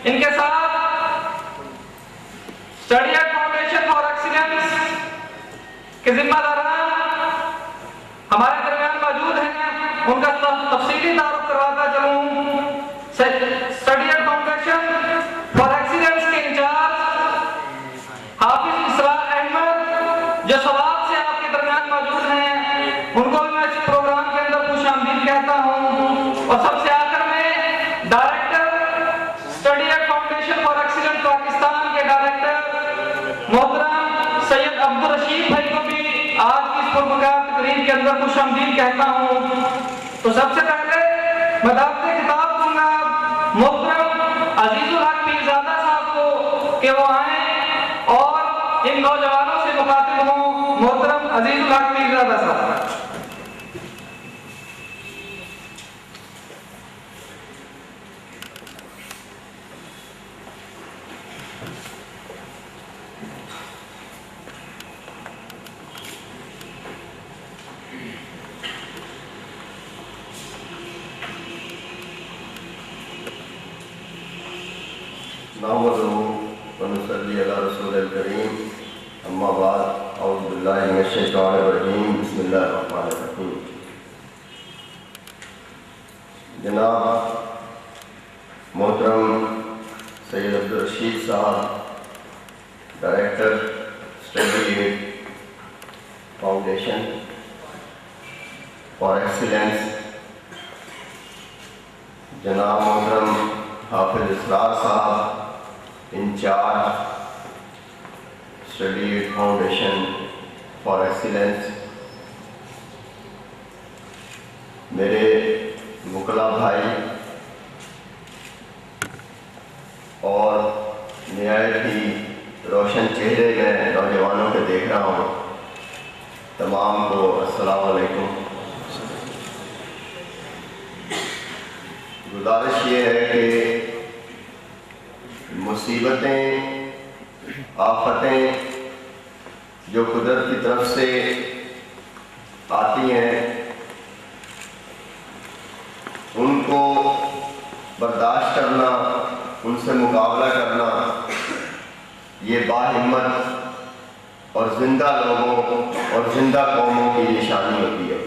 ان کے ساتھ study at foundation for excellence کے ذمہ داران ہمارے درمیان موجود ہیں، ان کا تفصیلی تعارف کرواتا چلوں۔ Study at foundation for excellence کے انچارج حافظ اسرار احمد جو ثواب سے آپ کے درمیان موجود ہیں، ان کو بھی میں اس پروگرام کے اندر خوش آمدید کہتا ہوں۔ اور سب سے آخر میں director study at foundation for excellence Pakistan کے ڈائریکٹر محترم سید عبدالرشید بھائی کو بھی آج کی اس پروگرام تقریب کے اندر خوش آمدید کہتا ہوں۔ تو سب سے پہلے میں دعوت خطاب دوں گا محترم عزیز الحق پیرزادہ صاحب کو کہ وہ آئیں اور ان نوجوانوں سے مخاطب ہوں۔ محترم عزیز الحق پیرزادہ صاحب۔ نحمده ونصلي على رسول الكريم اما بعد اعوذ بالله من الشيطان الرجيم بسم الله الرحمن الرحيم۔ جناب محترم Syed Abdul Rashid sahib director study at foundation for excellence, جناب محترم Hafiz Israr sahib incharge study at foundation for excellence, میرے وکلا بھائی اور نہایت ہی روشن چہرے میں نوجوانوں کے دیکھ رہا ہوں، تمام کو السلام علیکم۔ گزارش یہ ہے کہ مصیبتیں، آفتیں جو قدرت کی طرف سے آتی ہیں ان کو برداشت کرنا، ان سے مقابلہ کرنا، یہ باہمت اور زندہ لوگوں اور زندہ قوموں کی نشانی ہوتی ہے۔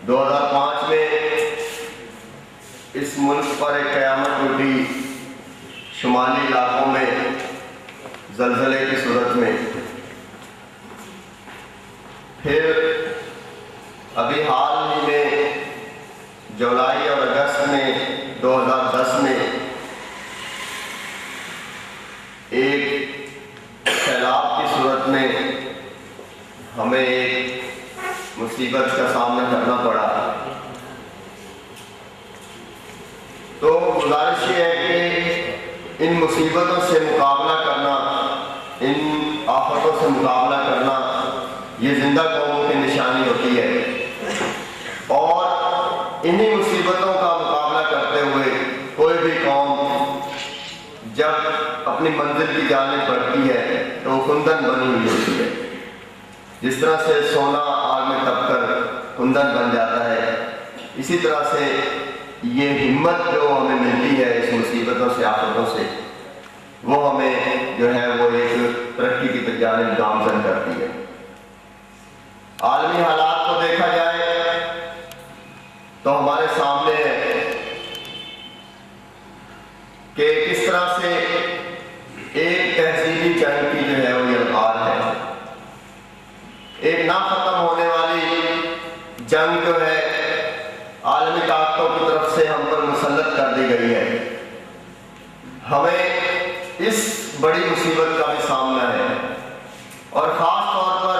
2005 میں اس ملک پر ایک قیامت ٹوٹی، شمالی علاقوں میں زلزلے کی صورت میں۔ پھر ابھی حال ہی میں جولائی اور اگست میں 2010 میں ایک سیلاب کی صورت میں ہمیں ایک مصیبت کا سامنا کرنا پڑا۔ تو گزارش یہ ہے کہ ان مصیبتوں سے مقابلہ کرنا، ان آفتوں سے مقابلہ کرنا یہ زندہ قوموں کی نشانی ہوتی ہے، اور انہی مصیبتوں کا مقابلہ کرتے ہوئے کوئی بھی قوم جب اپنی منزل کی جانب بڑھتی ہے تو وہ کندن بنی ہوئی ہوتی ہے۔ جس طرح سے سونا آگ میں تپ کر کندن بن جاتا ہے، اسی طرح سے یہ ہمت جو ہمیں ملتی ہے اس مصیبتوں سے، آفتوں سے، وہ ہمیں جو ہے وہ ایک ترقی کی جانب گامزن کرتی ہے۔ عالمی حالات کو دیکھا جائے تو ہمارے سامنے ہے کہ کس طرح سے ایک تہذیبی جنگ کی جو ہے وہ یلغار ہے، ایک نہ ختم ہونے والی جنگ جو ہے عالمی طاقتوں کی طرف سے ہم پر مسلط کر دی گئی ہے۔ ہمیں اس بڑی مصیبت کا بھی سامنا ہے، اور خاص طور پر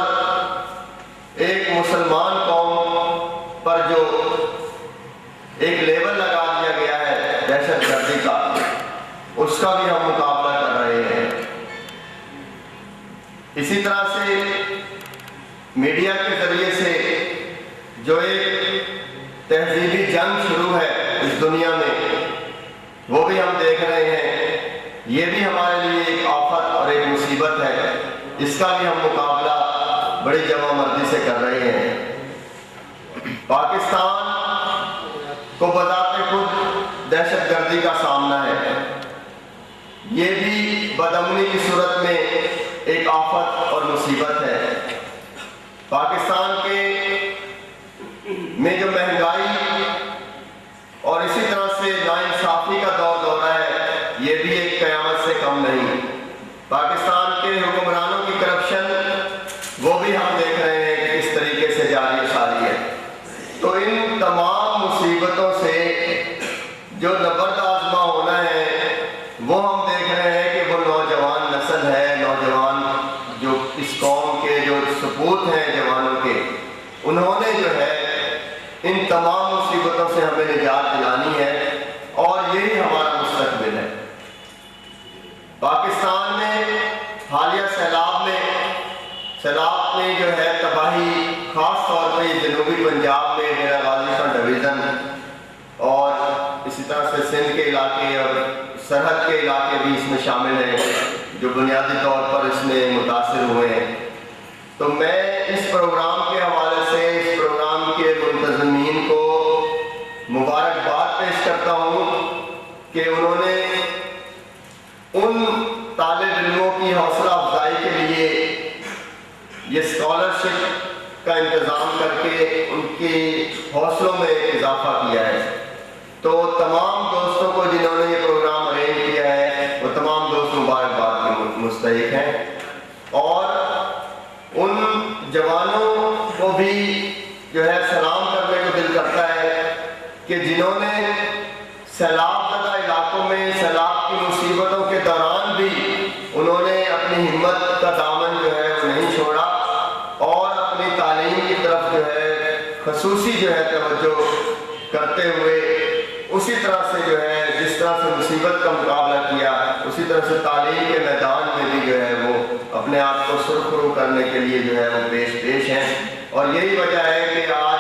ایک مسلمان قوم پر جو ایک لیبل لگا دیا گیا ہے دہشت گردی کا، اس کا بھی ہم مقابلہ کر رہے ہیں۔ اسی طرح سے میڈیا کے ذریعے سے جو ایک تہذیبی جنگ شروع ہے اس دنیا میں، وہ بھی ہم دیکھ رہے ہیں۔ یہ بھی ہمارے لیے ایک آفت اور ایک مصیبت ہے، اس کا بھی ہم مقابلہ بڑی جمع مردی سے کر رہے ہیں۔ پاکستان کو بذات خود دہشت گردی کا سامنا ہے، یہ بھی بدامنی کی صورت میں ایک آفت اور مصیبت ہے۔ پاکستان میں جو مہنگائی اور اسی طرح سے ناانصافی کا دورہ ہے، یہ بھی ایک قیامت سے کم نہیں۔ پاکستان کے حکمرانوں کی کرپشن وہ بھی ہم دیکھ رہے ہیں کہ کس طریقے سے جاری و ساری ہے۔ تو ان تمام مصیبتوں سے جو نبرد آزما ہونا ہے وہ ہم دیکھ رہے ہیں کہ وہ نوجوان نسل ہے، نوجوان جو اس قوم کے جو سپوت ہیں جوانوں کے، انہوں نے جو ہے ان تمام مصیبتوں سے ہمیں نجات دلانی ہے اور یہی ہمارا مستقبل ہے۔ پاکستان میں حالیہ سیلاب نے جو ہے تباہی، خاص طور پہ جنوبی پنجاب میں ڈیرہ غازی خان ڈویژن اور اسی طرح سے سندھ کے علاقے اور سرحد کے علاقے بھی اس میں شامل ہیں جو بنیادی طور پر اس میں متاثر ہوئے ہیں۔ تو میں اس پروگرام کے حوالے سے اس پروگرام کے منتظمین کو مبارکباد پیش کرتا ہوں کہ انہوں نے ان طالب علموں کی حوصلہ افزائی کے لیے یہ اسکالرشپ کا انتظام کر کے ان کی حوصلوں میں اضافہ کیا ہے۔ تو تمام دوستوں کو جنہوں نے یہ پروگرام ارینج کیا ہے وہ تمام دوست مبارکباد کے مستحق ہیں، اور ان جوانوں کو بھی جو ہے سلام کرنے کو دل کرتا ہے کہ جنہوں نے سیلاب زدہ علاقوں میں سیلاب کی مصیبتوں کے دوران بھی انہوں نے اپنی ہمت کا دامن جو ہے وہ نہیں چھوڑا اور اپنی تعلیم کی طرف جو ہے خصوصی جو ہے توجہ کرتے ہوئے اسی طرح سے جو ہے جس طرح سے مصیبت کا مقابلہ کیا اسی طرح سے تعلیم کے میدان میں بھی جو ہے وہ اپنے آپ کو سرخرو کرنے کے لیے جو ہے وہ پیش ہیں، اور یہی وجہ ہے کہ آج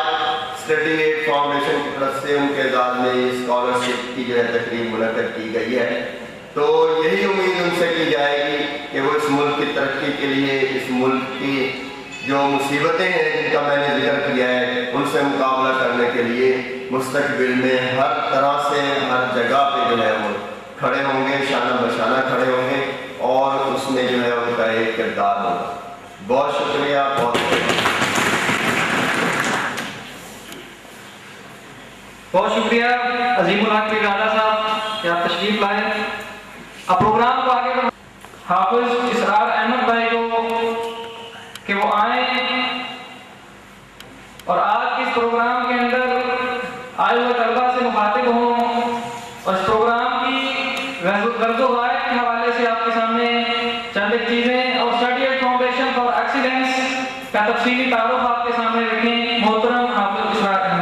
اسٹڈی ایڈ فاؤنڈیشن کی طرف سے ان کے اعزاز میں اسکالرشپ کی جو ہے تقریب منعقد کی گئی ہے۔ تو یہی امید ان سے کی جائے گی کہ وہ اس ملک کی ترقی کے لیے، اس ملک کی جو مصیبتیں ہیں جن کا میں نے ذکر کیا ہے، ان سے مقابلہ کرنے کے لیے مستقبل میں ہر طرح سے ہر جگہ پہ جو ہے وہ کھڑے ہوں گے، شانہ بشانہ کھڑے ہوں گے، اور اس میں جو ہے ان کا ایک کردار ہوگا۔ بہت شکریہ، بہت شکریہ عظیم الحق راجا صاحب کہ آپ تشریف لائے۔ اب پروگرام کو آگے حافظ اسرار احمد بھائی کو کہ وہ آئیں اور آج کے اس پروگرام کے اندر آئے ہوئے طلبہ سے مخاطب ہوں اور اس پروگرام کی غرض و غایت کے حوالے سے آپ کے سامنے چند ایک چیزیں اور study at foundation for excellence کا تفصیلی تعارف آپ کے سامنے رکھیں۔ محترم حافظ اسرار احمد۔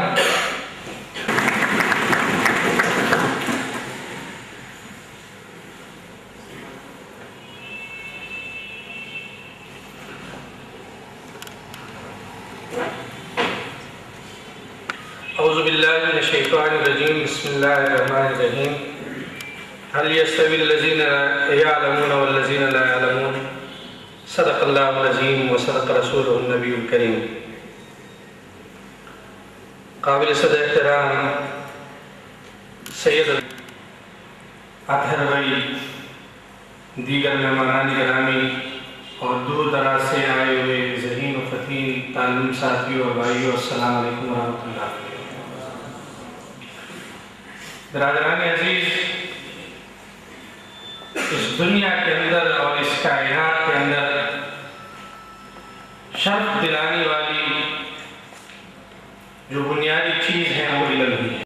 اعوذ باللہ من الشیطان الرجیم، بسم اللہ الرحمن الرحیم۔ هل يستوي الذین یعلمون والذین لا یعلمون؟ صدق اللہ العظیم وصدق رسولہ النبی الکریم۔ قابل صدر احترام سید اطہر بھائی، دیگر مہمانان گرامی اور دور دراز سے آئے ہوئے ذہین و فتین تعلیم ساتھیوں اور بھائیوں، السلام علیکم ورحمۃ اللہ۔ برادران عزیز، اس دنیا کے اندر اور اس کائنات کے اندر شرف دلانے والی جو بنیادی چیز ہے وہ علم ہی ہے۔